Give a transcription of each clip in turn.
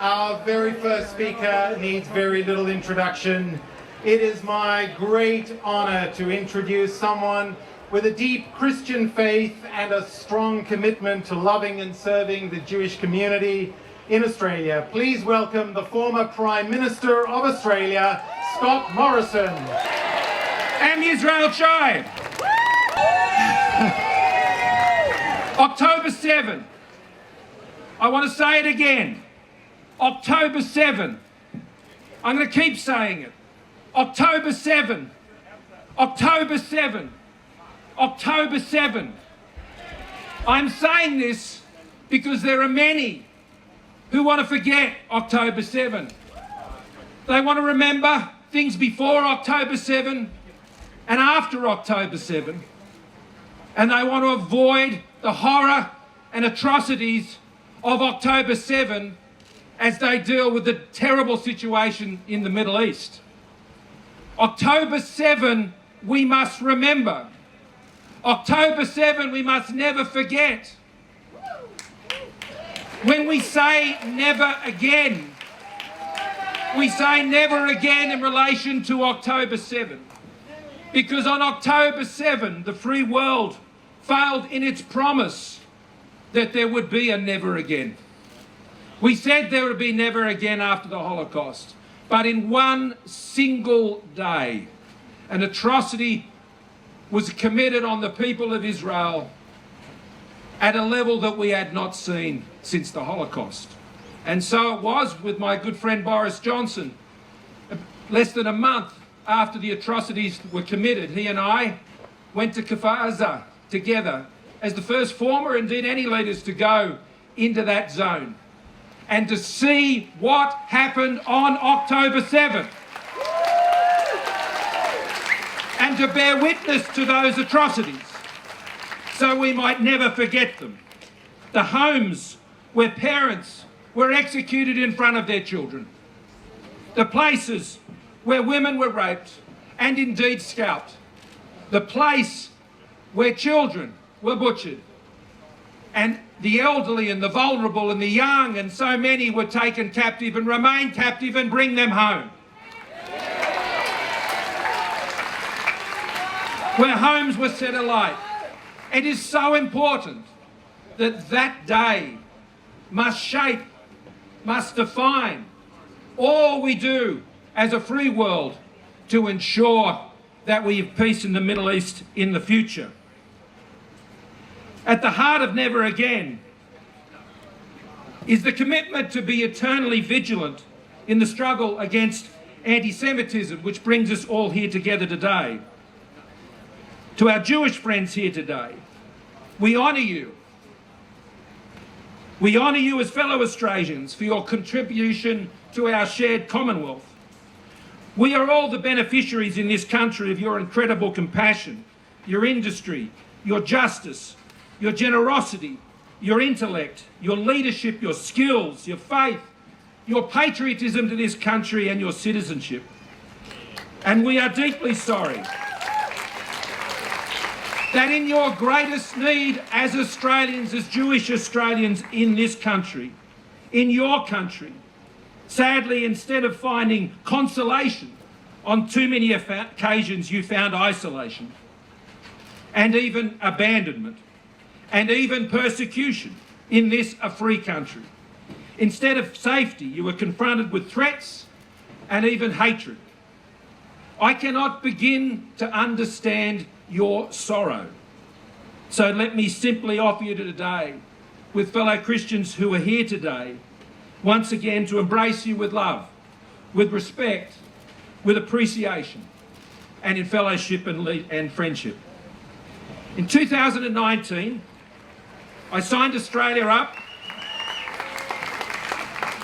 Our very first speaker needs very little introduction. It is my great honour to introduce someone with a deep Christian faith and a strong commitment to loving and serving the Jewish community in Australia. Please welcome the former Prime Minister of Australia, Scott Morrison. And the Israel Child. October 7. I want to say it again. October 7. I'm going to keep saying it. October 7. October 7. October 7. I'm saying this because there are many who want to forget October 7. They want to remember things before October 7 and after October 7. And they want to avoid the horror and atrocities of October 7 as they deal with the terrible situation in the Middle East. October 7, we must remember. October 7, we must never forget. When we say never again, we say never again in relation to October 7. Because on October 7, the free world failed in its promise that there would be a never again. We said there would be never again after the Holocaust, but in one single day, an atrocity was committed on the people of Israel at a level that we had not seen since the Holocaust. And so it was with my good friend Boris Johnson. Less than a month after the atrocities were committed, he and I went to Kfar together as the first former, indeed any leaders, to go into that zone and to see what happened on October 7th and to bear witness to those atrocities so we might never forget them. The homes where parents were executed in front of their children, the places where women were raped and indeed scalped, the place where children were butchered, and the elderly and the vulnerable and the young and so many were taken captive and remain captive and bring them home. Where homes were set alight. It is so important that that day must shape, must define all we do as a free world to ensure that we have peace in the Middle East in the future. At the heart of Never Again is the commitment to be eternally vigilant in the struggle against antisemitism, which brings us all here together today. To our Jewish friends here today, we honour you. We honour you as fellow Australians for your contribution to our shared Commonwealth. We are all the beneficiaries in this country of your incredible compassion, your industry, your justice, your generosity, your intellect, your leadership, your skills, your faith, your patriotism to this country and your citizenship. And we are deeply sorry that in your greatest need as Australians, as Jewish Australians in this country, in your country, sadly, instead of finding consolation, on too many occasions you found isolation and even abandonment and even persecution in this a free country. Instead of safety, you were confronted with threats and even hatred. I cannot begin to understand your sorrow. So let me simply offer you today, with fellow Christians who are here today, once again to embrace you with love, with respect, with appreciation, and in fellowship and friendship. In 2019, I signed Australia up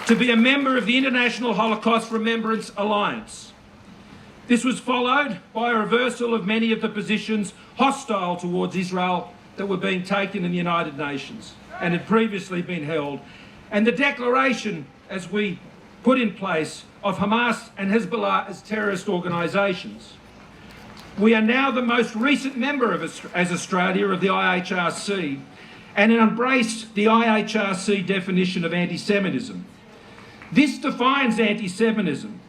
to be a member of the International Holocaust Remembrance Alliance. This was followed by a reversal of many of the positions hostile towards Israel that were being taken in the United Nations and had previously been held, and the declaration, as we put in place, of Hamas and Hezbollah as terrorist organisations. We are now the most recent member as Australia of the IHRC and embraced the IHRC definition of anti-Semitism. This defines anti-Semitism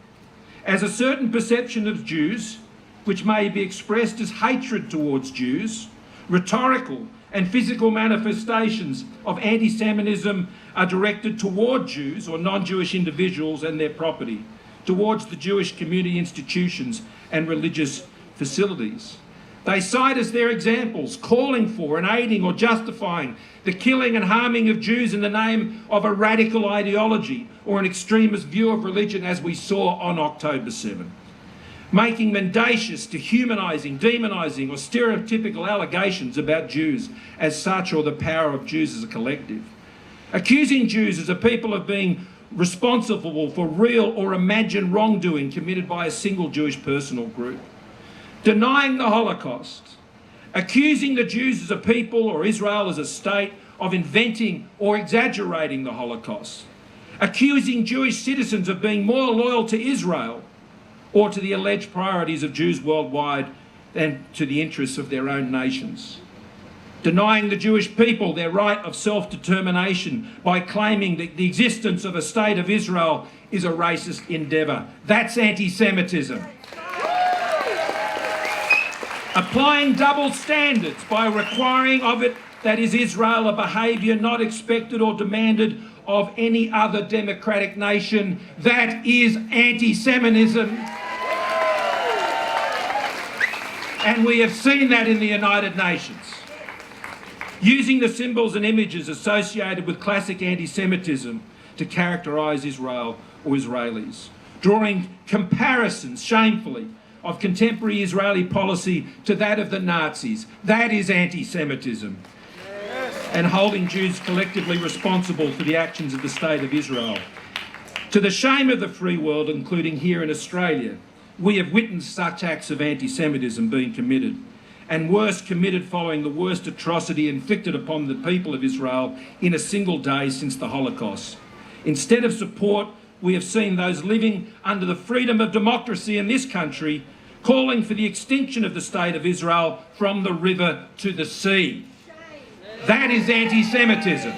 as a certain perception of Jews which may be expressed as hatred towards Jews. Rhetorical and physical manifestations of anti-Semitism are directed toward Jews or non-Jewish individuals and their property, towards the Jewish community institutions and religious facilities. They cite as their examples calling for and aiding or justifying the killing and harming of Jews in the name of a radical ideology or an extremist view of religion, as we saw on October 7. Making mendacious, dehumanising, demonising or stereotypical allegations about Jews as such or the power of Jews as a collective. Accusing Jews as a people of being responsible for real or imagined wrongdoing committed by a single Jewish person or group. Denying the Holocaust. Accusing the Jews as a people or Israel as a state of inventing or exaggerating the Holocaust. Accusing Jewish citizens of being more loyal to Israel or to the alleged priorities of Jews worldwide than to the interests of their own nations. Denying the Jewish people their right of self-determination by claiming that the existence of a state of Israel is a racist endeavour. That's anti-Semitism. Applying double standards by requiring of it, that is Israel, a behaviour not expected or demanded of any other democratic nation. That is anti-Semitism. And we have seen that in the United Nations. Using the symbols and images associated with classic anti-Semitism to characterise Israel or Israelis. Drawing comparisons, shamefully, of contemporary Israeli policy to that of the Nazis. That is anti-Semitism. And holding Jews collectively responsible for the actions of the State of Israel. To the shame of the free world, including here in Australia, we have witnessed such acts of anti-Semitism being committed, and worse, committed following the worst atrocity inflicted upon the people of Israel in a single day since the Holocaust. Instead of support, we have seen those living under the freedom of democracy in this country calling for the extinction of the State of Israel from the river to the sea. That is anti-Semitism.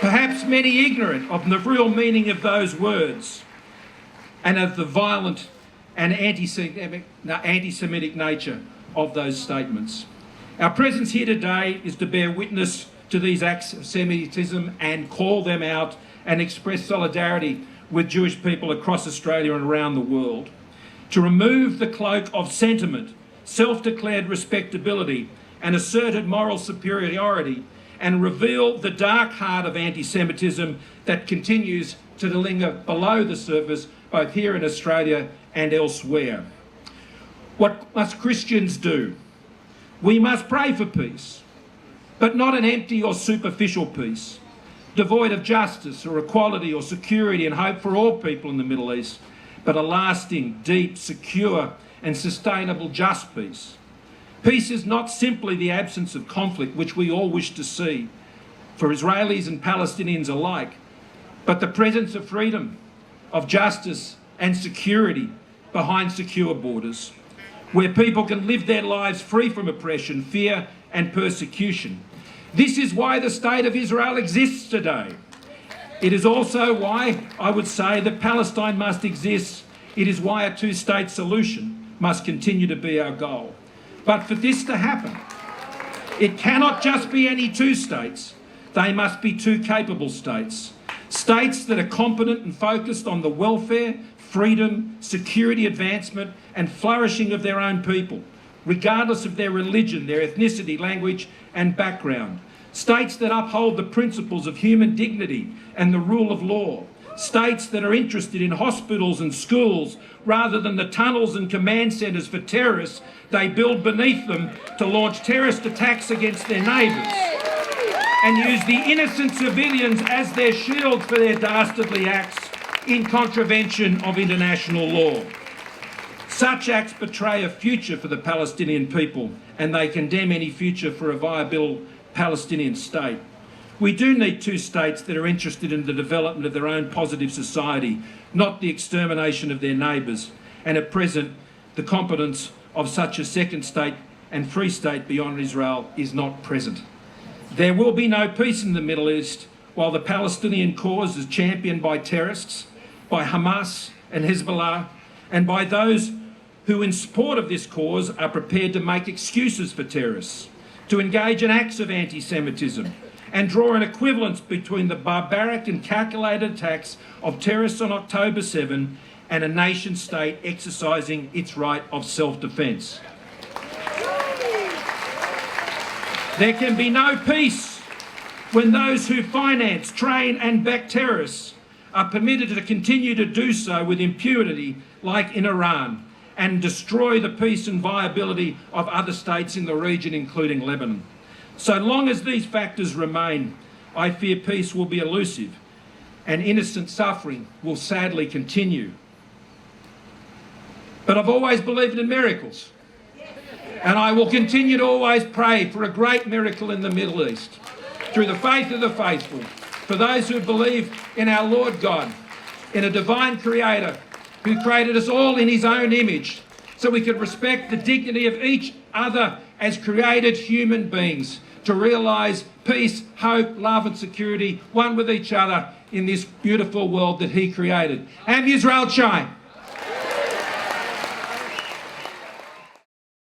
Perhaps many ignorant of the real meaning of those words and of the violent and anti-Semitic nature of those statements. Our presence here today is to bear witness to these acts of Semitism and call them out and express solidarity with Jewish people across Australia and around the world. To remove the cloak of sentiment, self-declared respectability and asserted moral superiority, and reveal the dark heart of anti-Semitism that continues to linger below the surface, both here in Australia and elsewhere. What must Christians do? We must pray for peace, but not an empty or superficial peace, devoid of justice or equality or security and hope for all people in the Middle East, but a lasting, deep, secure and sustainable just peace. Peace is not simply the absence of conflict, which we all wish to see for Israelis and Palestinians alike, but the presence of freedom, of justice and security behind secure borders, where people can live their lives free from oppression, fear and persecution. This is why the State of Israel exists today. It is also why I would say that Palestine must exist. It is why a two-state solution must continue to be our goal. But for this to happen, it cannot just be any two states. They must be two capable states. States that are competent and focused on the welfare, freedom, security advancement and flourishing of their own people, regardless of their religion, their ethnicity, language and background. States that uphold the principles of human dignity and the rule of law. States that are interested in hospitals and schools rather than the tunnels and command centres for terrorists they build beneath them to launch terrorist attacks against their neighbours and use the innocent civilians as their shield for their dastardly acts in contravention of international law. Such acts betray a future for the Palestinian people, and they condemn any future for a viable Palestinian state. We do need two states that are interested in the development of their own positive society, not the extermination of their neighbours. And at present, the competence of such a second state and free state beyond Israel is not present. There will be no peace in the Middle East while the Palestinian cause is championed by terrorists, by Hamas and Hezbollah, and by those who in support of this cause are prepared to make excuses for terrorists, to engage in acts of anti-Semitism, and draw an equivalence between the barbaric and calculated attacks of terrorists on October 7 and a nation-state exercising its right of self-defence. There can be no peace when those who finance, train and back terrorists are permitted to continue to do so with impunity, like in Iran, and destroy the peace and viability of other states in the region, including Lebanon. So long as these factors remain, I fear peace will be elusive and innocent suffering will sadly continue. But I've always believed in miracles, and I will continue to always pray for a great miracle in the Middle East, through the faith of the faithful, for those who believe in our Lord God, in a divine creator who created us all in his own image, so we could respect the dignity of each other as created human beings, to realise peace, hope, love and security, one with each other in this beautiful world that he created. Am Yisrael Chaim.